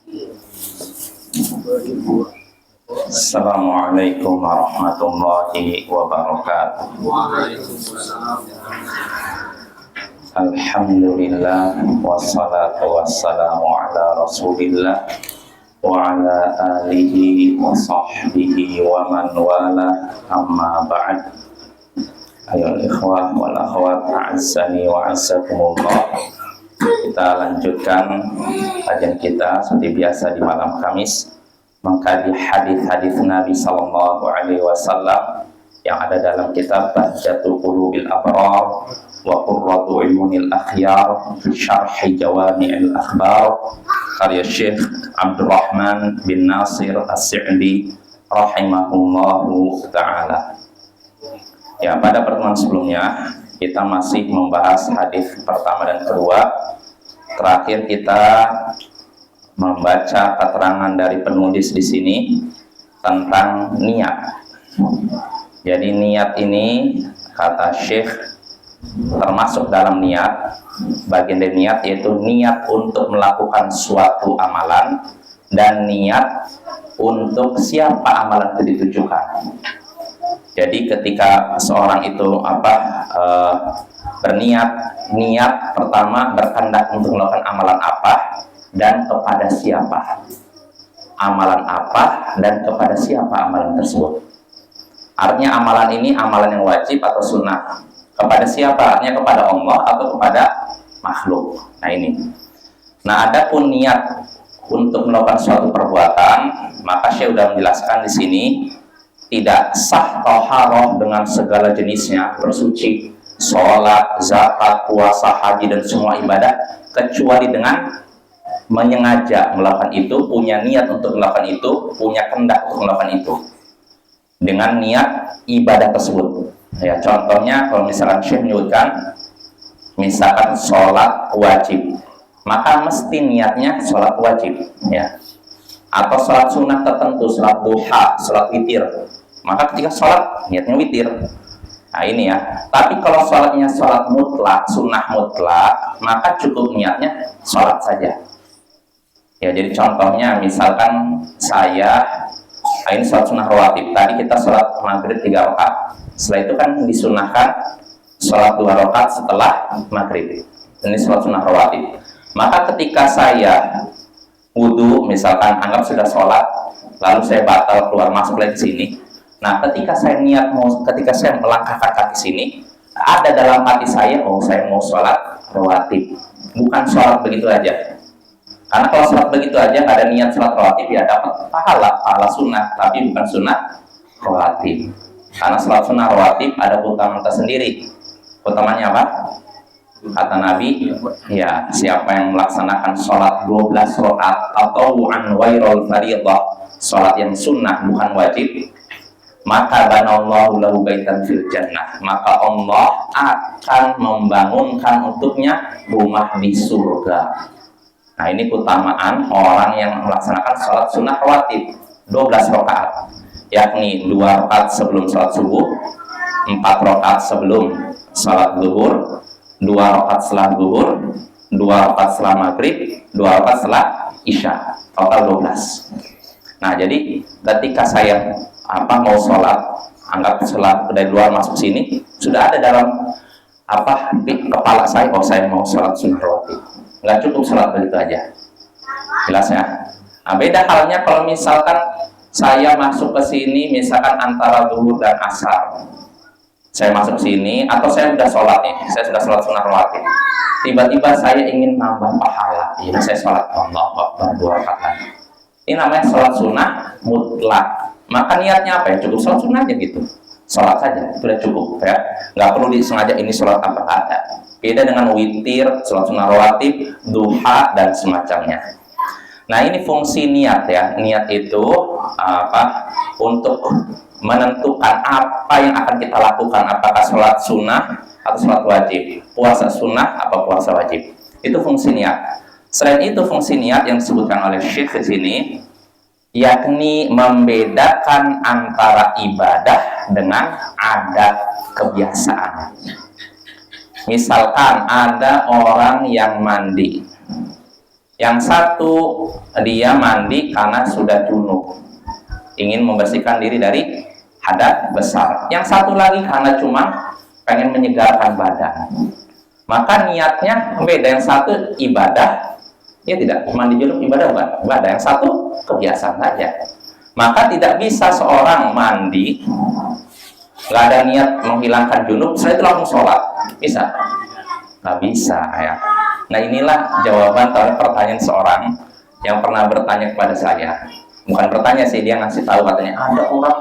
Assalamualaikum warahmatullahi wabarakatuh. Alhamdulillah wassalatu wassalamu ala rasulillah wa ala alihi wa sahbihi wa man wala, amma ba'd. Ayo ikhwah wal akhwat, a'azzani wa a'azzakumullah. Kita lanjutkan kajian kita seperti biasa di malam Kamis, mengkaji hadis-hadis Nabi Sallallahu Alaihi Wasallam yang ada dalam kitab Bahjatul Qulubil Abrar wa Qurratu Uyunil Akhyar fi Syarhi Jawami'il Akhbar karya Syekh Abdurrahman bin Nasir As-Sa'di rahimahullahu ta'ala. Ya, pada pertemuan sebelumnya kita masih membahas hadis pertama dan kedua. Terakhir kita membaca keterangan dari penulis di sini tentang niat. Jadi niat ini kata Syekh termasuk dalam niat. Bagian dari niat yaitu niat untuk melakukan suatu amalan dan niat untuk siapa amalan itu ditujukan. Jadi ketika seorang itu berniat, niat pertama berkehendak untuk melakukan amalan apa dan kepada siapa. Amalan apa dan kepada siapa amalan tersebut. Artinya amalan ini amalan yang wajib atau sunnah. Kepada siapa? Artinya kepada Allah atau kepada makhluk. Nah ini. Nah, adapun niat untuk melakukan suatu perbuatan, maka saya sudah menjelaskan di sini tidak sah taharah dengan segala jenisnya, bersuci, sholat, zakat, puasa, haji, dan semua ibadah, kecuali dengan menyengaja melakukan itu, punya niat untuk melakukan itu, punya kehendak untuk melakukan itu, dengan niat ibadah tersebut. Ya, contohnya kalau misalkan Syekh menyebutkan, misalkan sholat wajib, maka mesti niatnya sholat wajib, ya. Atau sholat sunnah tertentu, sholat duha, sholat witir, maka ketika sholat niatnya witir. Nah ini ya. Tapi kalau sholatnya sholat mutlak, sunnah mutlak, maka cukup niatnya sholat saja. Ya, jadi contohnya misalkan ini sholat sunnah rawatib. Tadi kita sholat maghrib 3 rakaat. Setelah itu kan disunahkan sholat 2 rakaat setelah maghrib. Ini sholat sunnah rawatib. Maka ketika saya wudu, misalkan anggap sudah sholat, lalu saya batal keluar masuk lagi ke sini. Nah, ketika saya melangkahkan kaki sini, ada dalam hati saya, saya mau sholat rawatib, bukan sholat begitu aja. Karena kalau sholat begitu aja nggak ada niat sholat rawatib, ya dapat pahala sunnah, tapi bukan sunnah rawatib. Karena sholat sunnah rawatib ada keutamaan tersendiri. Utamanya apa? Kata Nabi, ya siapa yang melaksanakan sholat 12 rakaat atau an wairul fardiyah, sholat yang sunnah bukan wajib, maka banallahu lahu baitan fil jannah, maka Allah akan membangunkan untuknya rumah di surga. Nah, ini keutamaan orang yang melaksanakan sholat sunnah rawatib 12 rakaat, yakni 2 rakaat sebelum sholat subuh, 4 rakaat sebelum sholat zuhur, 2 rakaat setelah zuhur, 2 rakaat setelah maghrib, 2 rakaat setelah isya, total 12. Nah, jadi ketika saya mau sholat, anggap sholat dari luar masuk sini, sudah ada dalam di kepala saya, saya mau sholat sunnah rawatib. Nggak cukup sholat begitu aja. Jelas ya? Nah, beda halnya kalau misalkan saya masuk ke sini, misalkan antara zuhur dan asar. Saya masuk sini, atau saya sudah sholat nih, saya sudah sholat sunnah rawatib. Tiba-tiba saya ingin nambah pahala. Jadi saya sholat Allahu Akbar 2 rakaat. Ini namanya sholat sunnah mutlak. Maka niatnya apa ya? Cukup sholat sunnah aja gitu. Sholat saja, sudah cukup ya. Nggak perlu disengaja ini sholat apa ada. Beda dengan witir, sholat sunnah rawatib, duha, dan semacamnya. Nah, ini fungsi niat ya. Niat itu untuk menentukan apa yang akan kita lakukan, apakah sholat sunnah atau sholat wajib, puasa sunnah atau puasa wajib. Itu fungsi niat. Selain itu, fungsi niat yang disebutkan oleh Syekh di sini, yakni membedakan antara ibadah dengan adat kebiasaan. Misalkan ada orang yang mandi, Yang satu dia mandi karena sudah junub, ingin membersihkan diri dari hadas besar. Yang satu lagi karena cuma pengen menyegarkan badan. Maka niatnya beda. Yang satu ibadah, ya tidak, mandi junub ibadah bukan? Ibadah. Yang satu kebiasaan saja. Maka tidak bisa seorang mandi nggak ada niat menghilangkan junub, setelah itu langsung sholat. Bisa? Nggak bisa ya. Nah inilah jawaban terhadap pertanyaan seorang yang pernah bertanya kepada saya. Bukan bertanya sih, dia ngasih tahu, katanya ada orang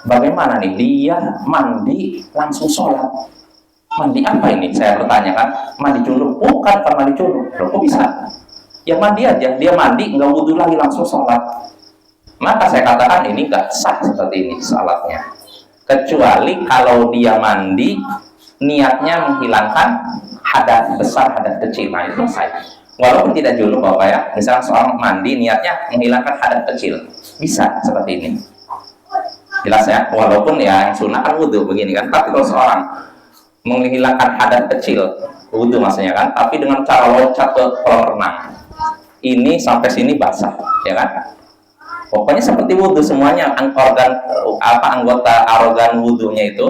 bagaimana nih dia mandi langsung sholat. Mandi apa ini? Saya bertanya kan, mandi junub? Bukan mandi junub. Loh, kok bisa? Ya mandi aja, dia mandi nggak wudhu lagi langsung sholat. Maka saya katakan ini nggak sah seperti ini sholatnya. Kecuali kalau dia mandi niatnya menghilangkan hadas besar, hadas kecil. Nah itu saya. Walaupun tidak junub Bapak ya. Misalnya seorang mandi niatnya menghilangkan hadas kecil. Bisa seperti ini. Jelas ya? Walaupun ya yang sunnah kan wudhu begini kan. Tapi kalau seorang menghilangkan hadas kecil, wudhu maksudnya kan, tapi dengan cara loncat ke kolam renang. Ini sampai sini basah, ya kan? Pokoknya seperti wudhu semuanya, anggota organ wudhunya itu,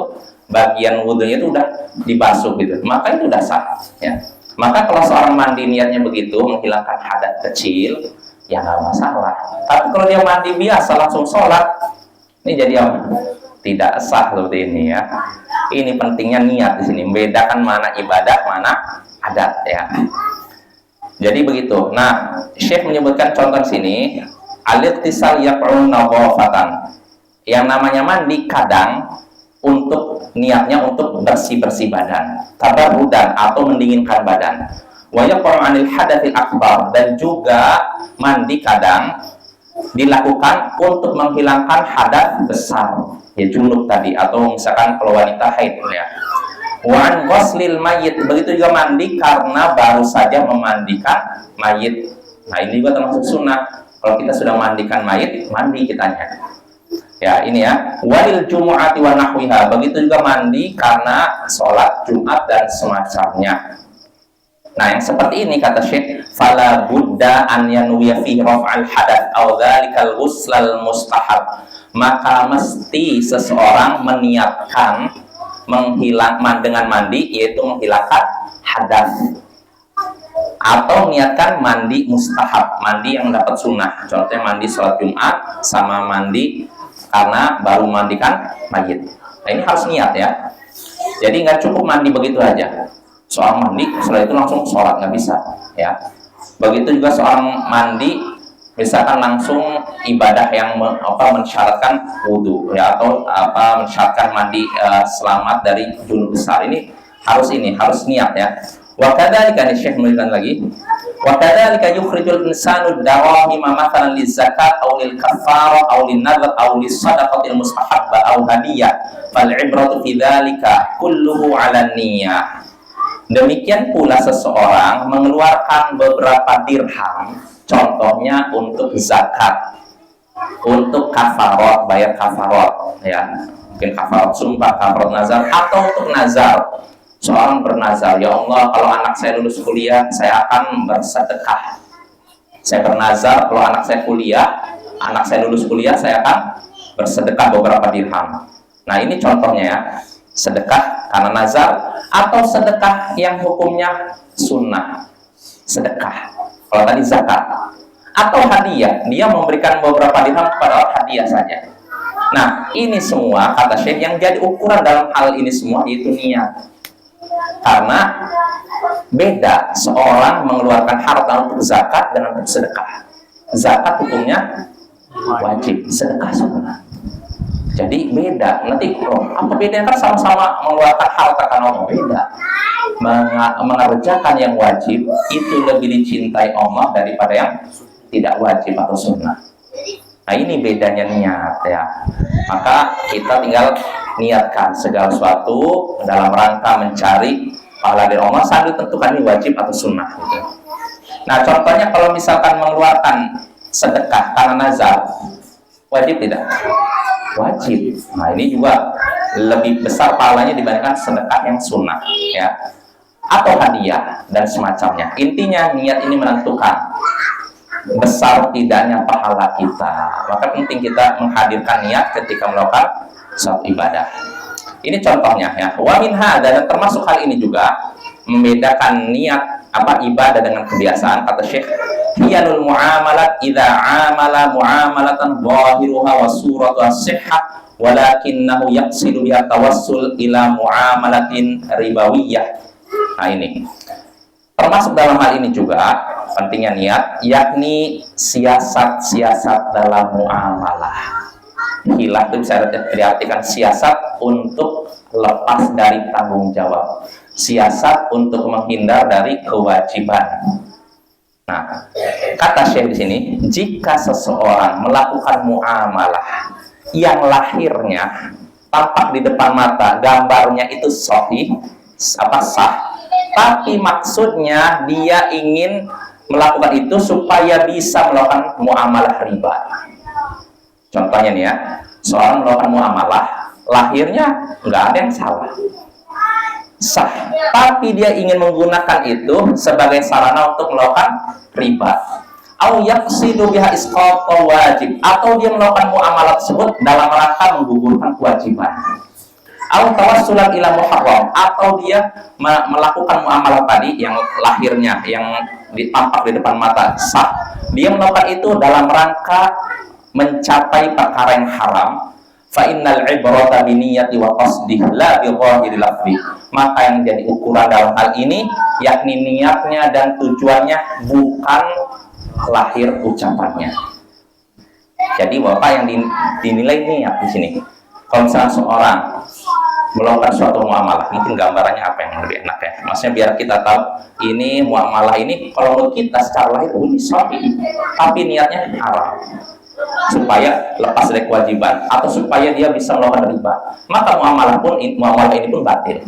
bagian wudhunya itu udah dibasuh gitu, maka itu udah sah ya. Maka kalau seorang mandi niatnya begitu menghilangkan hadas kecil, ya nggak masalah. Tapi kalau dia mandi biasa langsung sholat, ini jadi apa? Tidak sah seperti ini ya. Ini pentingnya niat di sini, membedakan mana ibadah, mana adat ya. Jadi begitu. Nah, Syekh menyebutkan contoh sini. Al-iqtisal yaq'un nadhafatan. Yang namanya mandi kadang untuk niatnya untuk bersih-bersih badan, tabarrudan atau mendinginkan badan. Wa yaq'u 'anil hadatsil akbar, dan juga mandi kadang dilakukan untuk menghilangkan hadas besar, ya junub tadi, atau misalkan kalau wanita haid ya. Wa an ghuslil mayyit, begitu juga mandi karena baru saja memandikan mayit. Nah, ini juga termasuk sunnah. Kalau kita sudah mandikan mayit, mandi kitanya. Ya, ini ya. Walil jumu'ati wa nahwiha. Begitu juga mandi karena sholat Jumat dan semacamnya. Nah, yang seperti ini kata Syekh, fala budda an yanwiya fi raf'al hadath aw dzalikal ghuslal mustahab. Maka mesti seseorang meniatkan dengan mandi, yaitu menghilangkan hadas, atau niatkan mandi mustahab, mandi yang dapat sunnah. Contohnya mandi sholat Jumat sama mandi karena baru mandikan mayit. Nah, ini harus niat ya. Jadi nggak cukup mandi begitu aja. Seorang mandi setelah itu langsung sholat, nggak bisa ya. Begitu juga seorang mandi misalkan langsung ibadah yang mensyaratkan wudhu ya, atau mensyaratkan mandi selamat dari junub besar. Ini harus niat ya. Wa kadzalika, Syekh menerangkan lagi, wa kadzalika yukhrijul insanu dawahima mathalan lizakat aw lil kafarah aw lin nadhr aw lis sadaqatil mustahabbah aw hadiyah fal ibratu fi dzalika kulluhu 'ala niyyah. Demikian pula seseorang mengeluarkan beberapa dirham, contohnya untuk zakat, untuk kafarot, bayar kafarot ya, mungkin kafarot sumpah, kafarot nazar, atau untuk nazar. Seorang bernazar, ya Allah, kalau anak saya lulus kuliah, saya akan bersedekah. Saya bernazar, kalau anak saya lulus kuliah, saya akan bersedekah beberapa dirham. Nah, ini contohnya ya, sedekah karena nazar, atau sedekah yang hukumnya sunnah, sedekah. Kalau tadi zakat, atau hadiah, dia memberikan beberapa dirham kepada orang, hadiah saja. Nah, ini semua kata Syekh yang jadi ukuran dalam hal ini semua yaitu niat. Karena beda seorang mengeluarkan harta untuk zakat dengan untuk sedekah. Zakat hukumnya wajib, sedekah sunnah. Jadi beda. Nanti apa bedanya? Kan sama-sama mengeluarkan harta kan, beda. Mengerjakan yang wajib itu lebih dicintai Allah daripada yang tidak wajib atau sunnah. Nah, ini bedanya niat ya. Maka kita tinggal niatkan segala sesuatu dalam rangka mencari pahala dari Allah sambil tentukan ini wajib atau sunnah gitu. Nah, contohnya kalau misalkan mengeluarkan sedekah karena nazar, wajib tidak? Wajib. Nah, ini juga lebih besar pahalanya dibandingkan sedekah yang sunnah ya. atau hadiah dan semacamnya. Intinya niat ini menentukan besar tidaknya pahala kita. Maka penting kita menghadirkan niat ketika melakukan suatu ibadah. Ini contohnya ya. Wa min hadza, dan termasuk hal ini juga membedakan niat ibadah dengan kebiasaan. Kata Syekh, hiyalul muamalat idza amala muamalatan zahiruha wa suratuha sihhah walakinnahu yaqsidu biha tawassul ila muamalatin ribawiyah. Nah, ini termasuk dalam hal ini juga pentingnya niat, yakni siasat-siasat dalam muamalah. Hilaf itu bisa diartikan siasat untuk lepas dari tanggung jawab, siasat untuk menghindar dari kewajiban. Nah, kata Syekh di sini, jika seseorang melakukan muamalah yang lahirnya tampak di depan mata, gambarnya itu sahih, sah, tapi maksudnya dia ingin melakukan itu supaya bisa melakukan muamalah riba. Contohnya nih ya, seorang melakukan muamalah, lahirnya nggak ada yang salah, sah, tapi dia ingin menggunakan itu sebagai sarana untuk melakukan riba. Au yaqsidu biha isqata wajib, atau dia melakukan muamalah tersebut dalam rangka menggugurkan kewajiban. Au tawassulan ila muharram, atau dia melakukan muamalah tadi yang lahirnya yang tampak di depan mata sah, dia melakukan itu dalam rangka mencapai perkara yang haram. Fa innal ibrata bi niyyati wa qasdih la bi dhahiril lafzi. Maka yang jadi ukuran dalam hal ini yakni niatnya dan tujuannya, bukan lahir ucapannya. Jadi Bapak yang dinilai niat di sini. Kalau misalnya seorang melakukan suatu muamalah, mungkin gambarannya apa yang lebih enak ya? Maksudnya biar kita tahu ini muamalah ini kalau menurut kita secara lahir ini sahih, tapi niatnya haram, supaya lepas dari kewajiban atau supaya dia bisa melakukan riba, maka muamalah ini pun batil,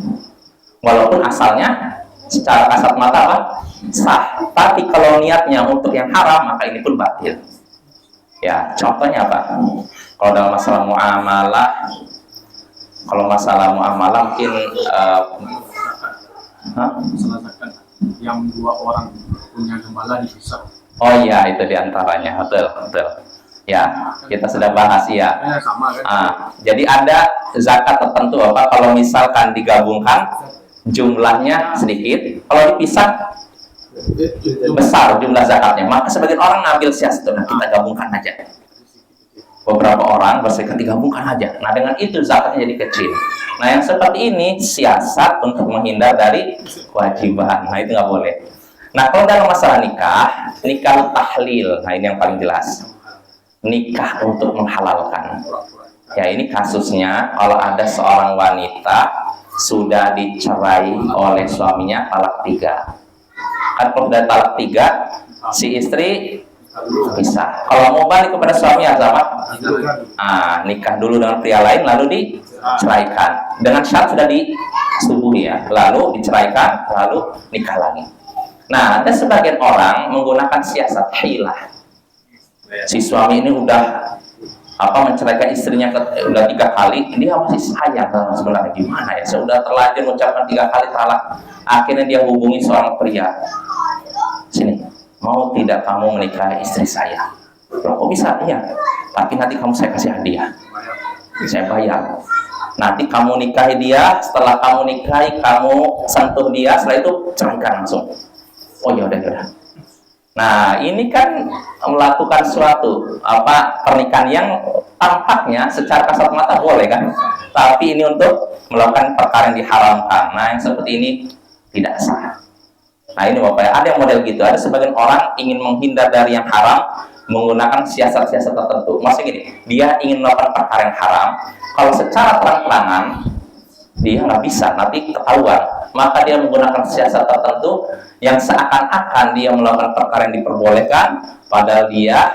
walaupun asalnya secara kasat mata sah, tapi kalau niatnya untuk yang haram maka ini pun batil. Ya, contohnya apa? Kalau dalam masalah muamalah mungkin masalah zakat yang dua orang punya gembala dipisah. Oh iya, itu diantaranya, betul. Ya, kita sudah bahas ya. Sama kan? Jadi ada zakat tertentu kalau misalkan digabungkan jumlahnya sedikit, kalau dipisah besar jumlah zakatnya, maka sebagian orang ngambil siasat, nah kita gabungkan aja. Beberapa orang bersepakat digabungkan aja. Nah, dengan itu zakatnya jadi kecil. Nah, yang seperti ini siasat untuk menghindar dari kewajiban. Nah, itu nggak boleh. Nah, kalau dalam masalah nikah tahlil, nah ini yang paling jelas. Nikah untuk menghalalkan. Ya, ini kasusnya kalau ada seorang wanita sudah dicerai oleh suaminya talak 3. Kan kalau sudah talak 3, si istri bisa. Kalau mau balik kepada suami apa? Nikah dulu dengan pria lain lalu diceraikan. Dengan syarat sudah disetubuhi ya, lalu diceraikan, lalu nikah lagi. Nah, ada sebagian orang menggunakan siasat hilah. Si suami ini udah menceraikan istrinya udah 3 kali, dia masih sayang sebenarnya, gimana ya, sudah terlanjur mengucapkan 3 kali talak. Akhirnya dia hubungi seorang pria, sini, mau tidak kamu menikahi istri saya? Oh bisa, iya, tapi nanti saya kasih hadiah, saya bayar. Nanti kamu nikahi dia, setelah kamu nikahi, kamu sentuh dia, setelah itu ceraikan langsung. Oh yaudah. Nah, ini kan melakukan suatu pernikahan yang tampaknya secara kasat mata boleh kan, tapi ini untuk melakukan perkara yang diharamkan. Nah, yang seperti ini tidak sah. Nah, ini Bapak, ada yang model gitu. Ada sebagian orang ingin menghindar dari yang haram menggunakan siasat-siasat tertentu. Maksudnya gini, dia ingin melakukan perkara yang haram, kalau secara terang-terangan dia nggak bisa, nanti ketahuan. Maka dia menggunakan siasat tertentu yang seakan-akan dia melakukan perkara yang diperbolehkan, padahal dia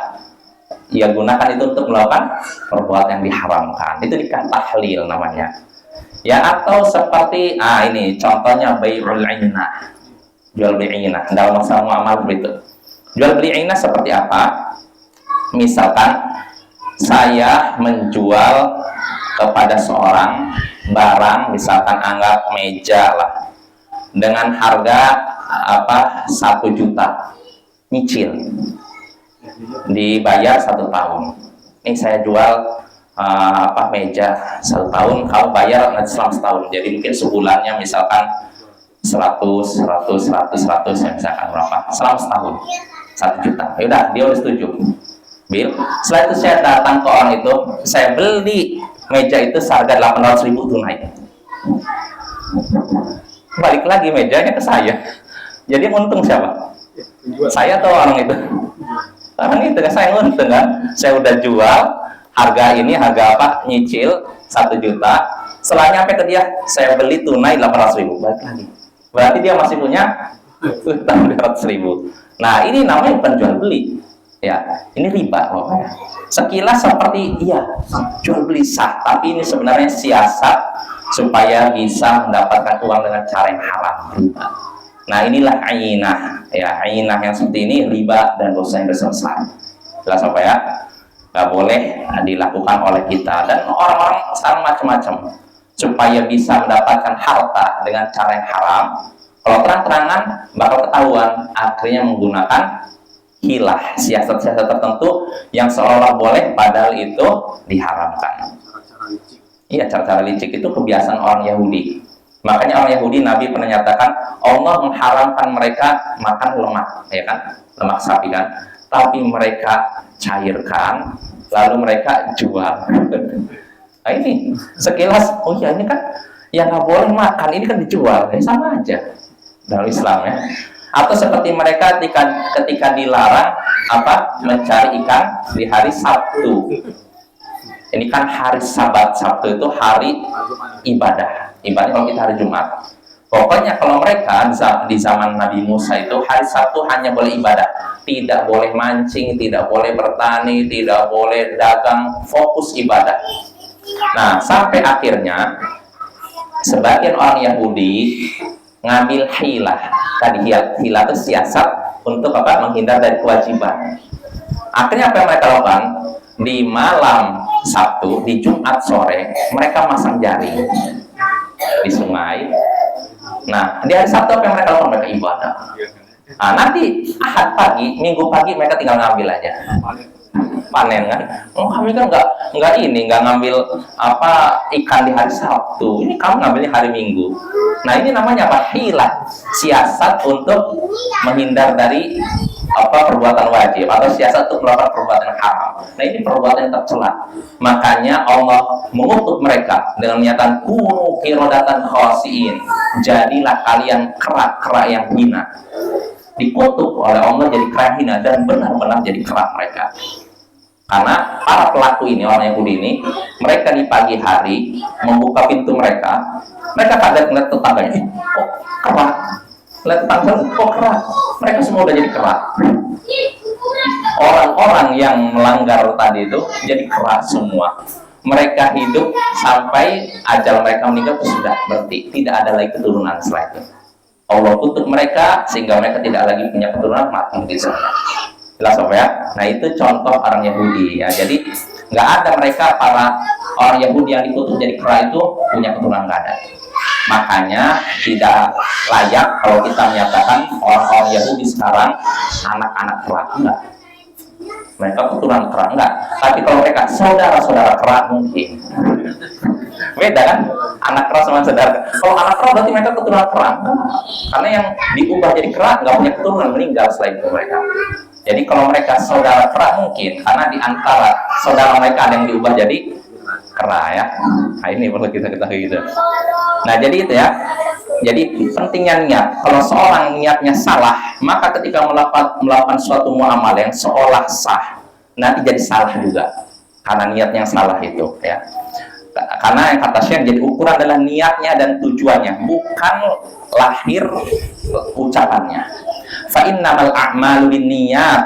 gunakan itu untuk melakukan perbuatan yang diharamkan. Itu nikah tahlil namanya. Ya, atau seperti ini contohnya bai'ul 'ainah. Jual beli 'ainah dalam masalah muamalah begitu. Jual beli 'ainah seperti apa? Misalkan saya menjual kepada seorang barang, misalkan anggap meja lah. dengan harga 1 juta, nyicil, dibayar 1 tahun. Ini saya jual meja 1 tahun, kalau bayar nanti selama setahun, jadi mungkin sebulannya misalkan 100 ya, misalkan berapa, selama setahun 1 juta. Yaudah, dia udah setuju, Bill. Setelah itu saya datang ke orang itu, saya beli meja itu seharga 800.000 tunai. Balik lagi mejanya ke saya, jadi untung siapa? Saya atau orang itu? Orang itu kan, saya untung kan, saya udah jual harga ini, harga nyicil 1 juta, setelah nyampe ke dia saya beli tunai 800.000, balik lagi, berarti dia masih punya utang 200.000. Nah, ini namanya bukan jual beli ya, ini riba pokoknya. Sekilas seperti iya jual beli sah, tapi ini sebenarnya siasat supaya bisa mendapatkan uang dengan cara yang haram, riba. Nah, inilah ainah ya, ainah yang seperti ini riba dan dosa yang besar. Jelas apa ya? Nggak boleh dilakukan oleh kita dan orang-orang sekarang macam-macam supaya bisa mendapatkan harta dengan cara yang haram. Kalau terang-terangan bakal ketahuan, akhirnya menggunakan hilah, siasat-siasat tertentu yang seolah boleh padahal itu diharamkan. Iya, cara-cara licik itu kebiasaan orang Yahudi. Makanya orang Yahudi, Nabi pernah nyatakan Allah mengharamkan mereka makan lemak, ya kan, lemak sapi kan, tapi mereka cairkan lalu mereka jual. Nah, ini sekilas, oh ya ini kan yang nggak boleh makan, ini kan dijual, ya sama aja dalam Islam ya. Atau seperti mereka ketika dilarang mencari ikan di hari Sabtu. Ini kan hari Sabat, Sabtu itu hari ibadah kalau kita hari Jumat. Pokoknya kalau mereka di zaman Nabi Musa itu hari Sabtu hanya boleh ibadah, tidak boleh mancing, tidak boleh bertani, tidak boleh dagang, fokus ibadah. Nah, sampai akhirnya sebagian orang Yahudi ngambil hilah. Tadi hilah itu siasat untuk menghindar dari kewajiban. Akhirnya apa yang mereka lakukan? Di malam Sabtu, di Jumat sore, mereka masang jaring di sungai. Nah, di hari Sabtu apa yang mereka lakukan? Mereka ibadah. Nah, nanti Ahad pagi, Minggu pagi mereka tinggal ngambil aja. Panen kan? Oh, kami kan nggak ngambil ikan di hari Sabtu. Ini kamu ngambilnya hari Minggu. Nah, ini namanya hilah, siasat untuk menghindar dari perbuatan wajib atau siasat untuk melakukan perbuatan haram. Nah, ini perbuatan yang tercela. Makanya Allah mengutuk mereka dengan menyatakan kunu qiradatan khasiin. Jadilah kalian kera yang hina. Dikutuk oleh Allah jadi kera hina dan benar-benar jadi kera mereka. Karena para pelaku ini, orang Yahudi ini, mereka di pagi hari membuka pintu mereka kaget ngeliat tetangganya, kok kerak? Lihat tetangganya, kok kerak? Mereka semua udah jadi kerak. Orang-orang yang melanggar tadi itu jadi kerak semua. Mereka hidup sampai ajal mereka meninggal itu sudah berhenti, tidak ada lagi keturunan setelah itu. Allah kutuk mereka sehingga mereka tidak lagi punya keturunan, mati di sana. Jelas apa ya? Nah, itu contoh orang Yahudi ya. Jadi nggak ada mereka, para orang Yahudi yang dikutuk jadi kera itu punya keturunan, nggak ada. Makanya tidak layak kalau kita menyatakan orang-orang Yahudi sekarang anak-anak kera, enggak. Mereka keturunan kera, enggak. Tapi kalau mereka saudara-saudara kera mungkin. Beda kan? Anak kera sama saudara. Kalau anak kera berarti mereka keturunan kera, enggak. Karena yang diubah jadi kera nggak punya keturunan, meninggal setelah itu mereka. Jadi kalau mereka saudara kera mungkin, karena di antara saudara mereka ada yang diubah jadi kera ya. Nah, ini perlu kita ketahui gitu. Nah, jadi itu ya. Jadi pentingnya niat. Kalau seorang niatnya salah, maka ketika melakukan suatu muamalah yang seolah sah, nanti jadi salah juga. Karena niatnya yang salah itu ya. Karena yang kata Syekh, jadi ukuran adalah niatnya dan tujuannya, bukan lahir ucapannya. Fa innamal a'malu binniyat,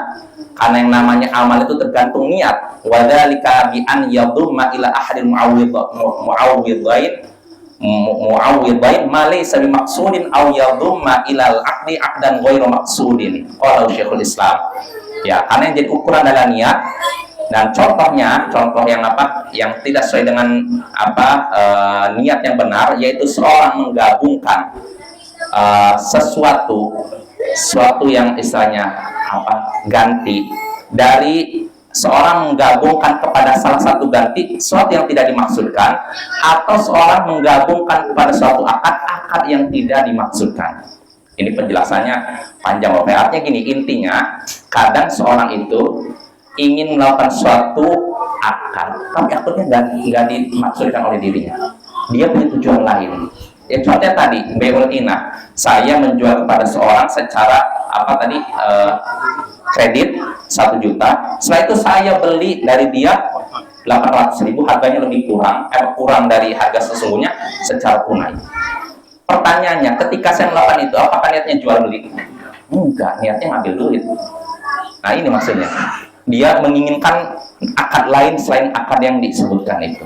karena yang namanya amal itu tergantung niat. Wa dzalika bi an yadhumma ila ahadil mu'awwidhain ma laysa bi maqsudin aw yadhumma ila al-aqdi aqdan ghairu maqsudin. Qala Syekhul Islam. Ya, karena yang jadi ukuran adalah niat. Dan contoh yang yang tidak sesuai dengan niat yang benar, yaitu seorang menggabungkan sesuatu yang istilahnya ganti dari seorang menggabungkan kepada salah satu ganti sesuatu yang tidak dimaksudkan, atau seorang menggabungkan kepada suatu akad yang tidak dimaksudkan. Ini penjelasannya panjang. Artinya gini, intinya kadang seorang itu ingin melakukan suatu akad, tapi akadnya nggak dimaksudkan oleh dirinya. Dia punya tujuan lain. Ya contohnya tadi, beul inah, saya menjual kepada seorang secara kredit 1 juta. Setelah itu saya beli dari dia 800.000, harganya lebih kurang dari harga sesungguhnya secara tunai. Pertanyaannya, ketika saya melakukan itu, apakah niatnya jual beli? Enggak, niatnya ngambil duit. Nah ini maksudnya, dia menginginkan akad lain selain akad yang disebutkan itu.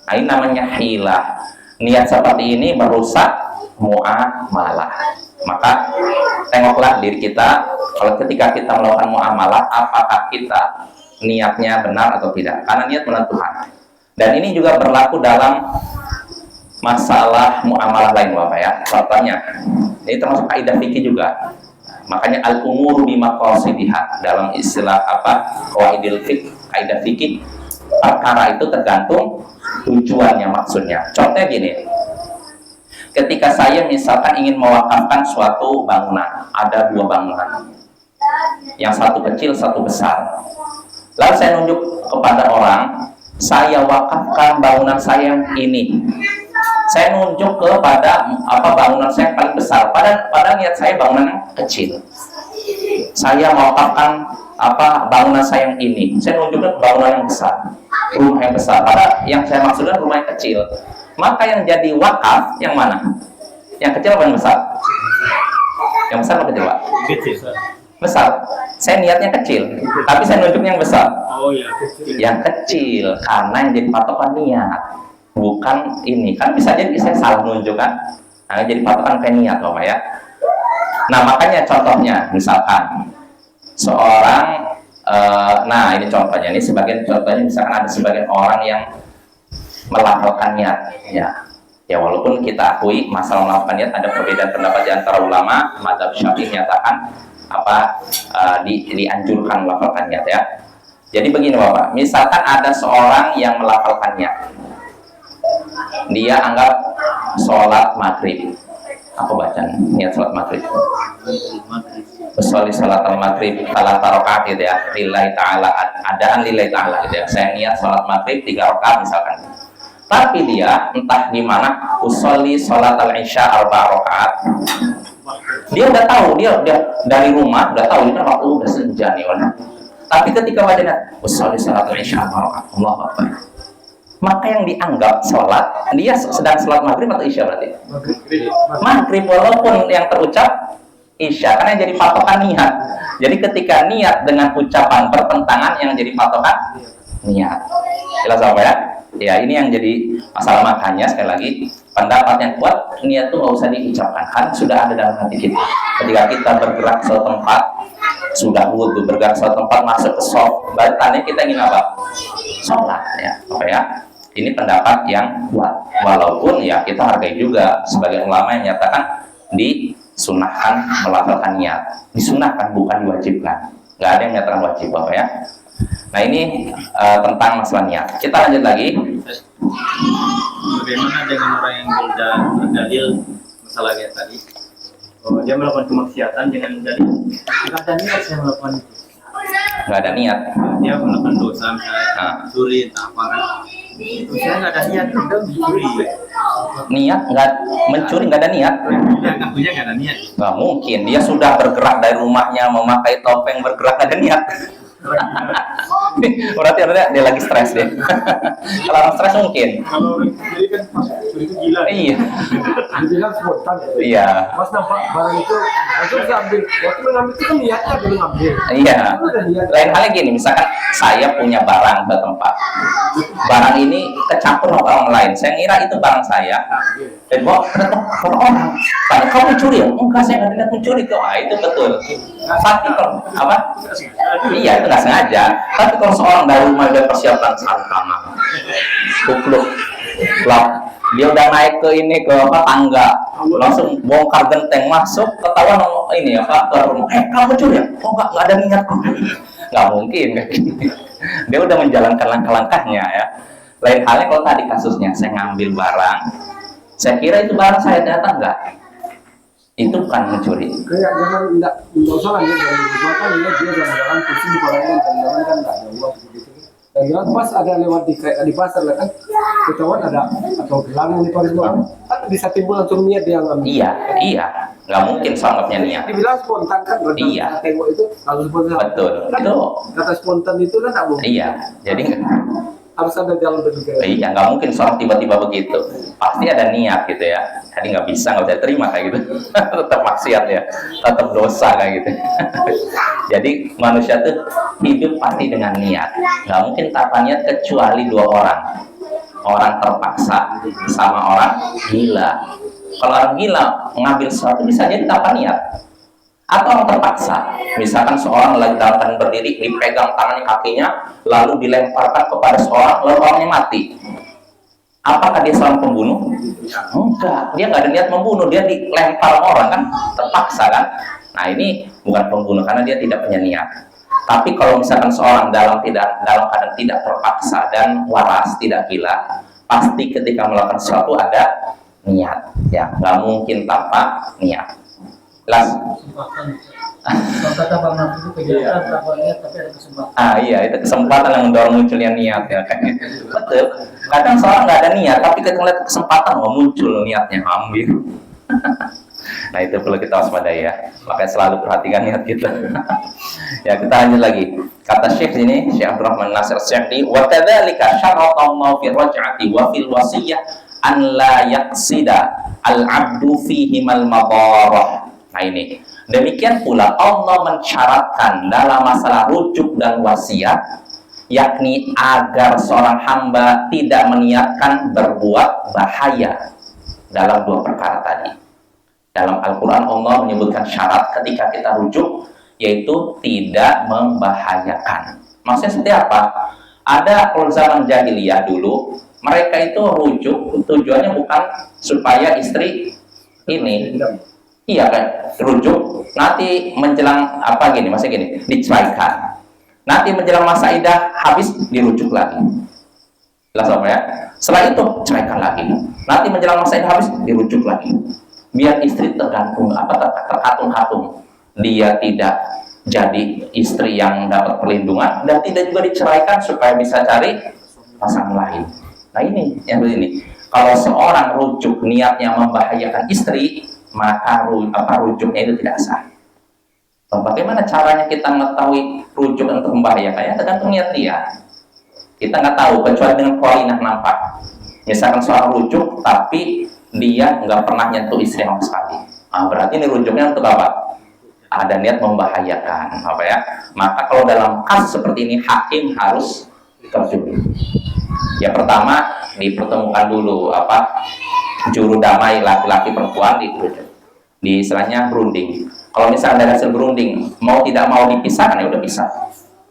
Nah ini namanya hilah. Niat seperti ini merusak muamalah. Maka tengoklah diri kita, kalau ketika kita melakukan muamalah, apakah kita niatnya benar atau tidak, karena niat menentukan. Dan ini juga berlaku dalam masalah muamalah lain, Bapak ya. Contohnya, ini termasuk kaidah fikih juga. Makanya al-umuru bimaqasidiha, dalam istilah qawaidil fiqh, kaidah fikih, perkara itu tergantung tujuannya, maksudnya. Contohnya gini, ketika saya misalkan ingin mewakafkan suatu bangunan, ada 2 bangunan, yang satu kecil, satu besar. Lalu saya nunjuk kepada orang, saya wakafkan bangunan saya yang ini. Saya nunjuk kepada bangunan saya yang paling besar. Pada niat saya bangunan yang kecil. Saya mewakafkan bangunan saya yang ini. Saya nunjukkan ke bangunan yang besar, rumah yang besar. Pada yang saya maksudkan rumah yang kecil. Maka yang jadi wakaf yang mana? Yang kecil atau yang besar? Yang besar atau kecil, Pak? Kecil. Besar. Saya niatnya kecil, tapi saya nunjuknya yang besar. Oh iya, kecil. Yang kecil, karena yang jadi patokan niat, bukan ini. Kan bisa jadi saya salah nunjuk kan? Nah, jadi patokan kayak niat, Bapak ya. Nah, makanya contohnya, misalkan seorang, nah ini contohnya, ini sebagian contohnya, misalkan ada sebagian orang yang melafalkan niat, ya walaupun kita akui masalah melafalkan niat ada perbedaan pendapat di antara ulama. Madzhab Syafi'i menyatakan dianjurkan melafalkan niat ya. Jadi begini Bapak, misalkan ada seorang yang melafalkan niat, dia anggap sholat maghrib, aku baca niat sholat maghrib, Usolli sholat al-maghrib salat rakaat gitu ya, lillahi ta'ala, adaan lillahi ta'ala gitu ya. Saya niat sholat maghrib 3 rakaat misalkan. Tapi dia entah gimana, usolli sholat al-isya 4 rakaat. Dia udah tahu, dia dari rumah udah tahu ini kan waktu udah senja nih orang. Tapi ketika wajahnya usolli sholat al-isya 4 rakaat, Allahu Akbar, maka yang dianggap sholat, dia sedang sholat maghrib atau isya berarti? Maghrib, walaupun yang terucap isya, karena yang jadi patokan niat. Jadi ketika niat dengan ucapan bertentangan, yang jadi patokan niat. Jelas apa ya? Ya ini yang jadi masalah. Makanya sekali lagi, pendapat yang kuat, niat itu nggak usah diucapkan, kan sudah ada dalam hati kita. Ketika kita bergerak ke suatu tempat, sudah wudhu, bergerak ke suatu tempat, masuk ke shop, tanya kita ingin apa? Sholat ya, apa ya? Ini pendapat yang kuat. Walaupun ya kita hargai juga sebagai ulama yang nyatakan disunahkan melafalkan niat. Disunahkan, bukan diwajibkan. Nggak ada yang nyatakan wajib, Bapak ya. Nah ini tentang masalah niat. Kita lanjut lagi. Bagaimana dengan orang yang berdalil masalah kayak tadi? Oh, dia melakukan kemaksiatan dengan dalil nggak ada niat saya melakukan itu. Nggak ada niat. Dia melakukan dosa misalnya curi, apa kan? Itu saya nggak ada niat, udah mencuri. Niat nggak mencuri, nggak ada niat. Dia ngakunya nggak ada niat. Nggak mungkin. Dia sudah bergerak dari rumahnya, memakai topeng, bergerak, nggak ada niat. Berarti dia lagi stres deh. Kalau orang stres mungkin. Kalau jadi kan curi itu gila. Iya. Dibilang spontan. Iya. Mas nampak barang itu, langsung bisa ambil. Waktu mengambil itu kan niatnya belum ngambil. Iya. Lain halnya gini, misalkan saya punya barang ke tempat, barang ini kecampur sama orang lain. Saya ngira itu barang saya, dan bawa ke orang. Tanya, kamu mencuri ya? Enggak, saya nggak niat mencuri kok. Ah, itu betul. Tapi kalau apa? Iya, itu nggak sengaja. Tapi kalau seorang dari rumah udah persiapan sarung tangan, kupluk, lap, Dia udah naik ke ini ke apa tangga, langsung bongkar genteng masuk, ketahuan ini apa ke rumah. Kamu curi ya? Oh nggak ada niat kok. Nggak mungkin kayak gini. Dia udah menjalankan langkah-langkahnya ya. Lain halnya kalau tadi kasusnya saya ngambil barang, saya kira itu barang saya, ternyata enggak. Itu bukan mencuri. Kayak jangan enggak usah lah ya dari gua kan ini dia jalan-jalan pusing kepalanya jalan kan enggak ada uang gitu. Dan jalan pas ada lewat di pasar lah kan ketahuan ada atau gelang di paris bawah kan bisa timbul langsung niat dia ngambil. Iya, nggak mungkin sanggupnya niat. Dibilang spontan kan Iya. Tengok itu langsung spontan. Betul. Kan, Itu kata spontan itu kan enggak mungkin. iya. Jadi Harus ada jalan berpikir. iya, nggak mungkin seorang tiba-tiba begitu. Pasti ada niat gitu ya. Jadi nggak bisa terima kayak gitu. Tetap maksiat ya, tetap dosa kayak gitu. Jadi manusia tuh hidup pasti dengan niat. Nggak mungkin tanpa niat kecuali dua orang. Orang terpaksa sama orang gila. Kalau orang gila ngambil sesuatu bisa jadi tanpa niat. Atau orang terpaksa, misalkan seorang lagi dalam keadaan berdiri, dipegang tangannya kakinya, lalu dilemparkan kepada seorang, lalu orangnya mati. Apakah dia seorang pembunuh? Enggak, dia nggak ada niat membunuh, dia dilempar orang kan, terpaksa kan. Nah ini bukan pembunuh karena dia tidak punya niat. Tapi kalau misalkan seorang dalam keadaan tidak terpaksa dan waras, tidak gila, pasti ketika melakukan sesuatu ada niat. Ya, nggak mungkin tanpa niat. Jelas? Kata Bang Nabi itu kegiatan tanpa niat tapi ada kesempatan. Iya, itu kesempatan yang mendorong munculnya niat ya kayaknya. Betul. Kadang seorang nggak ada niat, tapi ketika melihat kesempatan, muncul niatnya, ambil. Nah itu perlu kita waspadai ya. Makanya selalu perhatikan niat kita. Ya kita lanjut lagi. Kata Syekh ini, Syekh Abdurrahman Nasir Syekhi, wa kadzalika syaratallahu fi raj'ati wa fil wasiyah an la yaqsida al-'abdu fihimal madarah. Nah ini, demikian pula Allah mensyaratkan dalam masalah rujuk dan wasiat, yakni agar seorang hamba tidak meniatkan berbuat bahaya dalam dua perkara tadi. Dalam Al-Quran Allah menyebutkan syarat ketika kita rujuk, yaitu tidak membahayakan. Maksudnya seperti apa? Ada kalau zaman jahiliyah dulu, mereka itu rujuk tujuannya bukan supaya istri ini. Iya kan, rujuk nanti menjelang apa gini, masa gini, diceraikan. Nanti menjelang masa iddah habis dirujuk lagi. Jelas apa ya? Setelah itu ceraikan lagi. Nanti menjelang masa iddah habis dirujuk lagi. Biar istri terkatung-katung. Dia tidak jadi istri yang dapat perlindungan dan tidak juga diceraikan supaya bisa cari pasangan lain. Nah ini yang begini. Kalau seorang rujuk niatnya membahayakan istri, maka rujuknya itu tidak sah. Bagaimana caranya kita mengetahui rujuk untuk membahayakan? Ya tergantung niat dia. Kita nggak tahu kecuali dengan qarinah nampak. Misalkan soal rujuk, tapi dia nggak pernah nyentuh istri sama sekali. Nah, berarti ini rujuknya untuk apa? Ada niat membahayakan, apa ya? Maka kalau dalam kasus seperti ini hakim harus terjun. Ya pertama dipertemukan dulu juru damai laki-laki perempuan di istilahnya berunding. Kalau misalnya ada hasil berunding mau tidak mau dipisahkan, ya udah pisah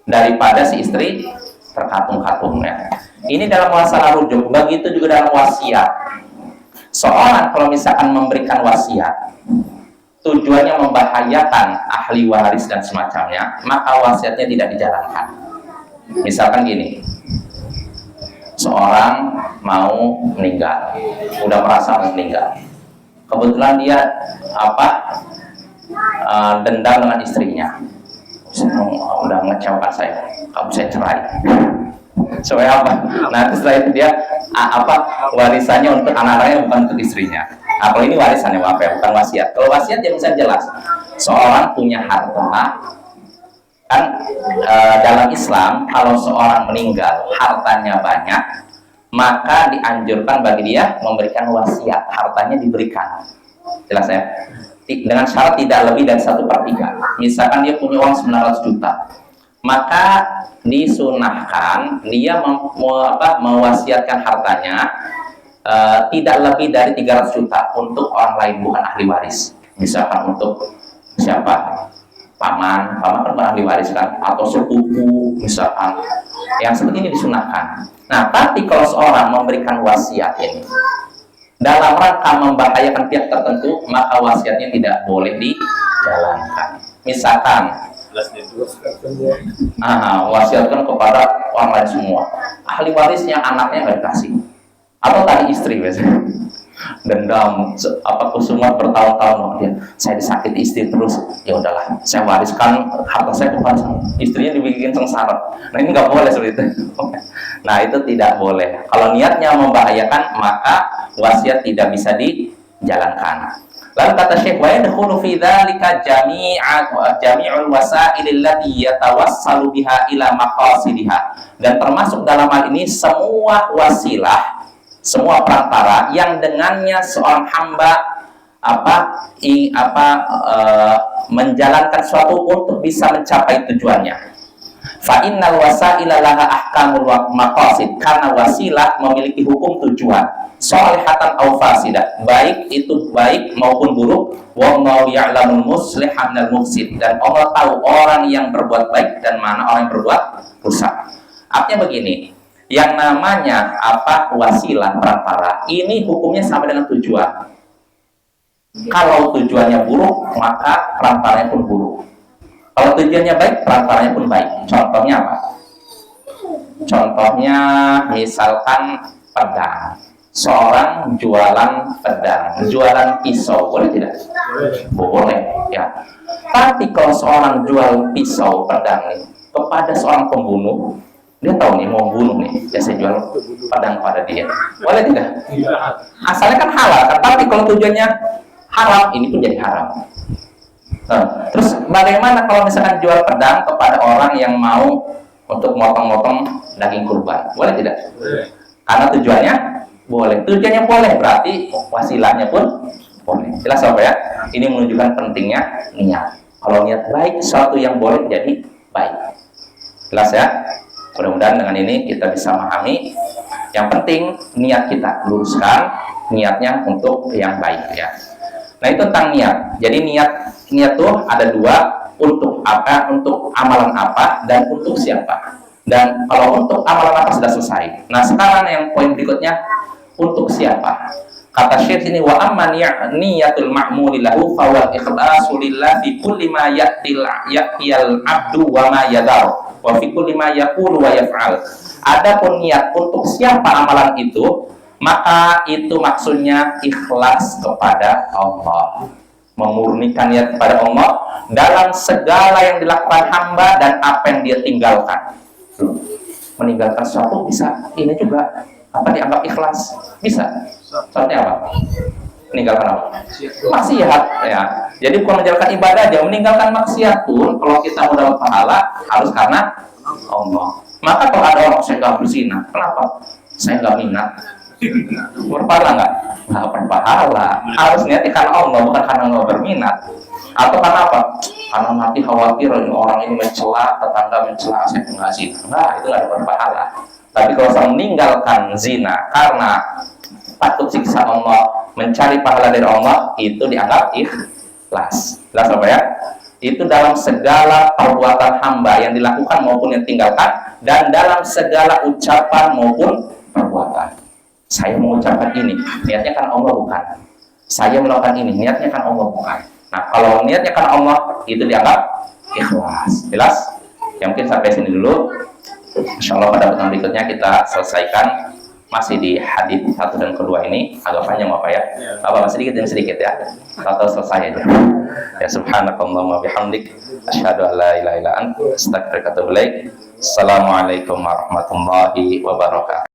daripada si istri terkatung-katung ya. Ini dalam masalah rujuk. Begitu juga dalam wasiat. Seorang kalau misalkan memberikan wasiat tujuannya membahayakan ahli waris dan semacamnya, maka wasiatnya tidak dijalankan. Misalkan gini, seorang mau meninggal, udah merasa mau meninggal, kebetulan dia dendam dengan istrinya, udah mengecewakan saya, kamu saya cerai. Supaya apa? Nah setelah itu dia warisannya untuk anak-anaknya, bukan untuk istrinya. Nah kalau ini warisannya bukan wasiat. Kalau wasiat ya bisa jelas, seorang punya harta kan, dalam Islam kalau seorang meninggal hartanya banyak, maka dianjurkan bagi dia memberikan wasiat, hartanya diberikan. Jelas ya? Dengan syarat tidak lebih dari 1/3. Misalkan dia punya uang 900 juta, maka disunahkan dia mewasiatkan hartanya tidak lebih dari 300 juta untuk orang lain, bukan ahli waris. Misalkan untuk siapa? Paman kan bukan ahli waris kan, atau sepupu misalkan. Yang seperti ini disunahkan. Nah, tapi kalau seorang memberikan wasiat ini, dalam rangka membahayakan pihak tertentu, maka wasiatnya tidak boleh dijalankan. Misalkan wasiatkan kepada orang lain semua, ahli warisnya anaknya nggak dikasih, atau tadi istri biasanya dendam kusumat bertahun-tahun, dia saya disakiti istri terus, ya udahlah saya wariskan harta saya kepada istrinya, dibikin sengsara. Nah ini nggak boleh seperti itu. Nah itu tidak boleh. Kalau niatnya membahayakan, maka wasiat tidak bisa dijalankan. Lalu kata Syekh, wa yadkhulu fi dzalika jami'ul wasail allati yatawassalu biha ila maqasidiha. Dan termasuk dalam hal ini semua wasilah, semua perantara yang dengannya seorang hamba menjalankan suatu untuk bisa mencapai tujuannya. Fa innal wasaila laha ahkamul maqasid, karena wasilah memiliki hukum tujuan, salihatan aw fasidah, baik itu baik maupun buruk. Wallahu ya'lamul musliha minal mufsid, dan Allah tahu orang yang berbuat baik dan mana orang yang berbuat rusak. Artinya begini, yang namanya wasilah perantara ini hukumnya sama dengan tujuan. Kalau tujuannya buruk, maka perantaranya pun buruk. Kalau tujuannya baik, perantaranya pun baik. Contohnya apa? Contohnya misalkan pedang. Seorang jualan pedang, jualan pisau, boleh tidak? Boleh, ya. Tapi kalau seorang jual pisau pedang nih kepada seorang pembunuh, dia tahu nih mau bunuh nih, ya saya jual pedang pada dia, boleh tidak? Asalnya kan halal, tapi kalau tujuannya haram, ini pun jadi haram. Nah, terus bagaimana kalau misalkan jual pedang kepada orang yang mau untuk motong-motong daging kurban, boleh tidak? Karena tujuannya boleh, tujuannya boleh, berarti wasilahnya pun boleh. Jelas apa ya? Ini menunjukkan pentingnya niat. Kalau niat baik, sesuatu yang boleh jadi baik. Jelas ya? Mudah-mudahan dengan ini kita bisa memahami. Yang penting niat kita luruskan, niatnya untuk yang baik ya. Nah itu tentang niat. Jadi niat tuh ada dua, untuk apa, untuk amalan apa, dan untuk siapa. Dan kalau untuk amalan apa sudah selesai. Nah sekarang yang poin berikutnya, untuk siapa? Kata Syekh ini, wa amma niyatul ma'muli lahu fa wal ikhlasu lillah fi kulli ma ya'tiyal abdu wa ma yadar wa fi kulli ma yaqulu wa yaf'al. Adapun niat untuk siapa amalan itu, maka itu maksudnya ikhlas kepada Allah, memurnikan niat kepada Allah dalam segala yang dilakukan hamba dan apa yang dia tinggalkan. Meninggalkan sesuatu bisa ini juga dianggap ikhlas, bisa. Contohnya apa? Meninggalkan apa? Maksiat ya. Jadi bukan menjalankan ibadah aja, meninggalkan maksiat pun kalau kita mau dapat pahala harus karena Allah. Maka kalau ada orang saya nggak berzina, kenapa? Saya nggak minat. Berpahala nggak? Nggak berpahala. Harus niatnya karena Allah, bukan karena nggak berminat. Atau karena apa? Karena mati khawatir orang ini mencela, tetangga mencela, saya nggak zina. Nah, itu nggak berpahala. Tapi kalau saya meninggalkan zina karena takut siksa Allah, mencari pahala dari Allah, itu dianggap ikhlas. Jelas apa ya? Itu dalam segala perbuatan hamba yang dilakukan maupun yang tinggalkan, dan dalam segala ucapan maupun perbuatan. Saya mengucapkan ini, niatnya kan Allah bukan. Saya melakukan ini, niatnya kan Allah bukan. Nah, kalau niatnya kan Allah, itu dianggap ikhlas. Jelas? Ya mungkin sampai sini dulu. Insya Allah pada pertemuan berikutnya kita selesaikan masih di hadits 1 dan kedua ini. Agak panjang apa ya? Apa sedikit demi sedikit ya? Atau selesai aja. Ya subhanakallahumma bihamdik asyhadu an la ilaha illa anta astaghfiruka wa atubu ilaik. Assalamualaikum warahmatullahi wabarakatuh.